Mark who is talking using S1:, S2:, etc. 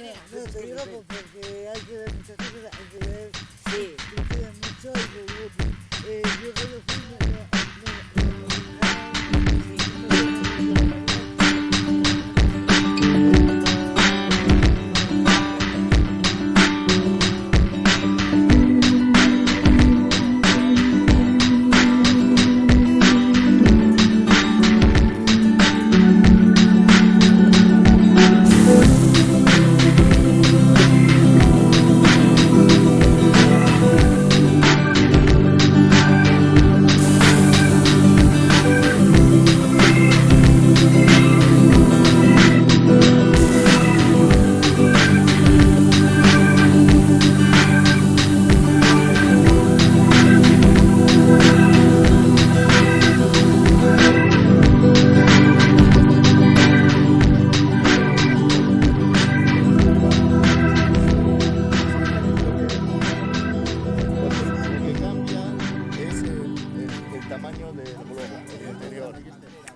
S1: No, te digo porque hay que ver muchas cosas, hay que ver, sí, influye mucho y luego yo
S2: tamaño del globo, el interior.